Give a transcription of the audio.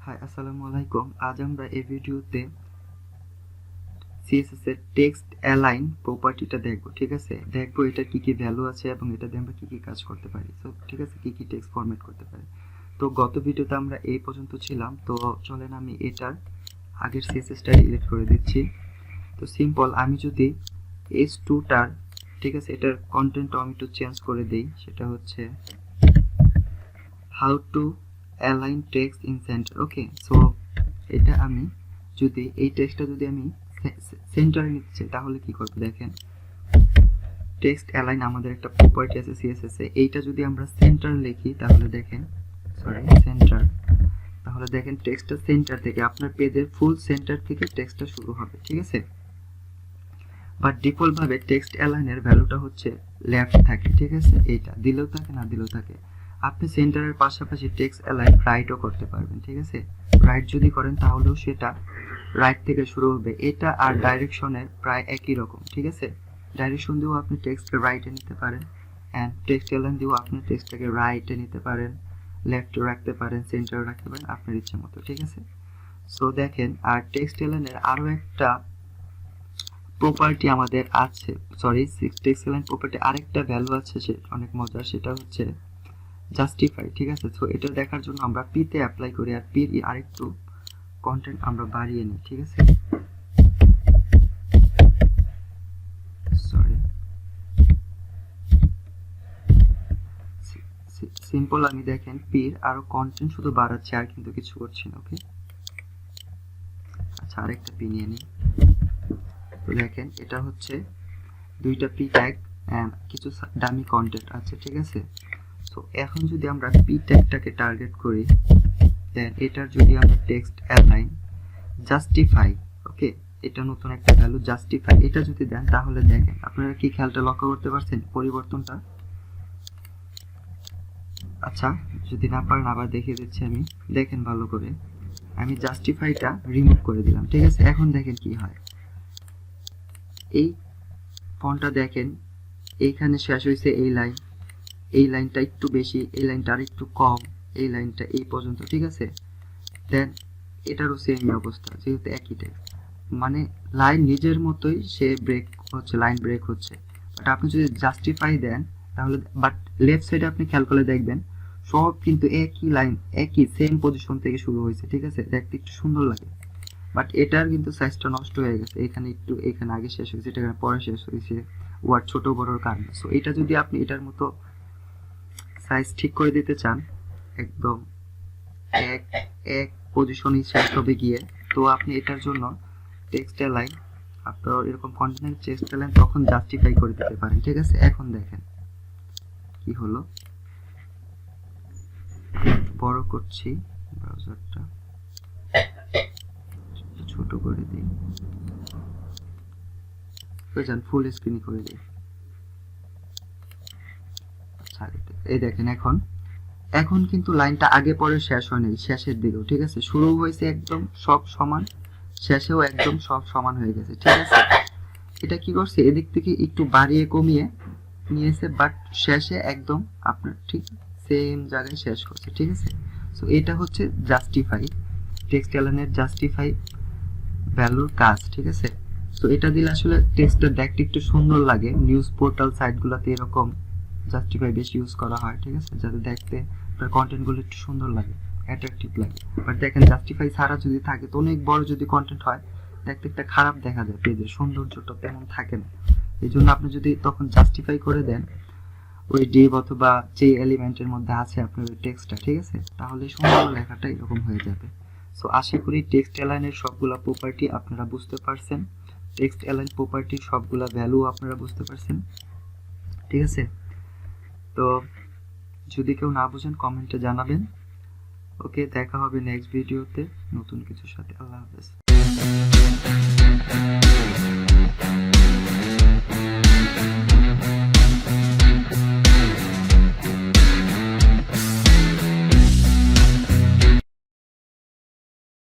High, আসসালামু আলাইকুম। আজ আমরা এই ভিডিওতে সিএসএস এর টেক্সট অ্যালাইন প্রপার্টিটা দেখব। ঠিক আছে, দেখবো এটা কি কি ভ্যালু আছে এবং এটা দিয়ে আমরা কি কি কাজ করতে পারি। তো ঠিক আছে, কি কি টেক্সট ফরম্যাট করতে পারি। তো গত ভিডিওতে আমরা এই পর্যন্ত ছিলাম। তো চলেন আমি এটার আগের সিএসএসটা ডিলিট করে দিচ্ছি। তো সিম্পল, আমি যদি H2টার ঠিক আছে এটার কন্টেন্টটা আমি একটু চেঞ্জ করে দিই, সেটা হচ্ছে how to align text in centre. Okay, so এটা আমি যদি এই টেক্সটটা যদি আমি সেন্টারে নিতে চাই তাহলে কি করব দেখেন। টেক্সট অ্যালাইন আমাদের একটা প্রপার্টি আছে সিএসএস এ, এইটা যদি আমরা সেন্টার লিখি তাহলে দেখেন, সেন্টার, তাহলে দেখেন টেক্সটটা সেন্টার থেকে আপনার পেজের ফুল সেন্টার থেকে টেক্সটটা শুরু হবে। ঠিক আছে, বাট ডিফল্ট ভাবে টেক্সট অ্যালাইনের ভ্যালুটা হচ্ছে লেফট থাকে। ঠিক আছে, এইটা দিলেও থাকে না দিলেও থাকে। আপনি সেন্টারের পাশাপাশি টেক্সট অ্যালাইন রাইটও করতে পারবেন। ঠিক আছে, রাইট যদি করেন তাহলেও সেটা রাইট থেকে শুরু হবে। এটা আর ডাইরেকশনের প্রায় একই রকম। ঠিক আছে, ডাইরেকশন দিয়েও আপনি টেক্সটকে রাইটে নিতে পারেন, অ্যান্ড টেক্সট অ্যালাইন দিয়েও আপনি টেক্সটটাকে রাইটে নিতে পারেন, লেফটে রাখতে পারেন, সেন্টারে রাখতে পারেন আপনার ইচ্ছে মতো। ঠিক আছে, সো দেখেন, আর টেক্সট অ্যালাইনের আরও একটা প্রপার্টি আমাদের আছে, টেক্সট অ্যালাইন প্রপার্টি আরেকটা ভ্যালু আছে, সে অনেক মজার, সেটা হচ্ছে জাস্টিফাই। ঠিক আছে, তো এটা দেখার জন্য আমরা পিতে অ্যাপ্লাই করি আর পির আরেকটু কন্টেন্ট আমরা বাড়িয়ে নিই। ঠিক আছে, সিম্পল, আমি দেখেন পির আরো কন্টেন্ট শুধু বাড়াচ্ছি আর কিন্তু কিছু করছি না। ওকে, আচ্ছা আরেকটা পি নিয়ে নিই। তো দেখেন এটা হচ্ছে দুইটা পি ট্যাগ এন্ড কিছু ডামি কন্টেন্ট আছে। ঠিক আছে, তো এখন যদি আমরা পি ট্যাগটাকে টার্গেট করি, দেন এটার যদি আমরা টেক্সট অ্যালাইন জাস্টিফাই, ওকে, এটা নতুন একটা ভ্যালু জাস্টিফাই, এটা যদি দেন তাহলে দেখেন আপনারা কি খেয়ালটা লক্ষ্য করতে পারছেন পরিবর্তনটা। আচ্ছা যদি না পারেন আবার দেখিয়ে দিচ্ছি আমি, দেখেন ভালো করে, আমি জাস্টিফাইটা রিমুভ করে দিলাম। ঠিক আছে, এখন দেখেন কি হয়, এই ফন্টটা দেখেন এইখানে শেষ হয়েছে এই লাইন, এই লাইনটা একটু বেশি, এই লাইনটা আর একটু কম, এই লাইনটা এই পর্যন্ত। ঠিক আছে, দেন এটারও সেম অবস্থা, যেহেতু একই টেক্সট, মানে লাইন নিজের মতোই সে ব্রেক হচ্ছে, লাইন ব্রেক হচ্ছে। বাট আপনি যদি জাস্টিফাই দেন তাহলে, বাট লেফট সাইডে আপনি খেয়াল করে দেখবেন সব কিন্তু একই লাইন, একই সেম পজিশন থেকে শুরু হয়েছে। ঠিক আছে, দেখতে একটু সুন্দর লাগে, বাট এটার কিন্তু সাইজটা নষ্ট হয়ে গেছে, এখানে একটু, এখানে আগে শেষ হয়েছে, এটা পরে শেষ হয়েছে, ওয়ার্ড ছোট বড়র কারণে। সো এটা যদি আপনি এটার মতো সাইজ ঠিক করে দিতে চান, একদম এক এক পজিশনই শেষ হবে গিয়ে, তো আপনি এটার জন্য টেক্সট অ্যালাইন, আপনার এরকম কন্টেন্ট টেক্সট অ্যালাইন তখন জাস্টিফাই করে দিতে পারেন। ঠিক আছে, এখন দেখেন কি হলো, বড় করছি ব্রাউজারটা, ছোট করে দিই, বুঝলেন, ফুল স্ক্রিন করে দিই। আচ্ছা এই দেখেন এখন কিন্তু লাইনটা আগে পরে শেষ হয়নি, শেষের দিকেও। ঠিক আছে, শুরু হয়েছে একদম সব সমান, শেষেও একদম সব সমান হয়ে গেছে। ঠিক আছে, এটা কি করছে, এদিক থেকে একটু বাড়িয়ে কমিয়ে নিয়েছে, বাট শেষে একদম আপনার ঠিক সেম জায়গায় শেষ করছে। ঠিক আছে, সো এটা হচ্ছে জাস্টিফাই, টেক্সট অ্যালাইনের জাস্টিফাই ভ্যালুর কাজ। ঠিক আছে, সো এটা দিলে আসলে টেক্সটটা দেখতে একটু সুন্দর লাগে, নিউজ পোর্টাল সাইটগুলোতে এরকম জাস্টিফাই বেশি ইউজ করা হয়। ঠিক আছে, যাতে দেখতে আপনার কন্টেন্টগুলো একটু সুন্দর লাগে, অ্যাট্রাকটিভ লাগে। বাট দেখেন জাস্টিফাই ছাড়া যদি থাকে তো অনেক বড় যদি কন্টেন্ট হয় দেখতে একটা খারাপ দেখা যায়, পেজের সৌন্দর্যটা তেমন থাকে না। এই জন্য আপনি যদি তখন জাস্টিফাই করে দেন ওই ডিভ অথবা যে এলিমেন্টের মধ্যে আছে আপনার ওই টেক্সটটা, ঠিক আছে, তাহলে সুন্দর লেখাটা এরকম হয়ে যাবে। সো আশা করি টেক্সট অ্যালাইনের সবগুলা প্রপার্টি আপনারা বুঝতে পারছেন, টেক্সট অ্যালাইন প্রপার্টির সবগুলা ভ্যালু আপনারা বুঝতে পারছেন। ঠিক আছে, তো যদি কেউ না বুঝেন কমেন্টে জানাবেন। ওকে, দেখা হবে নেক্সট ভিডিওতে নতুন কিছুর সাথে। আল্লাহ হাফেজ।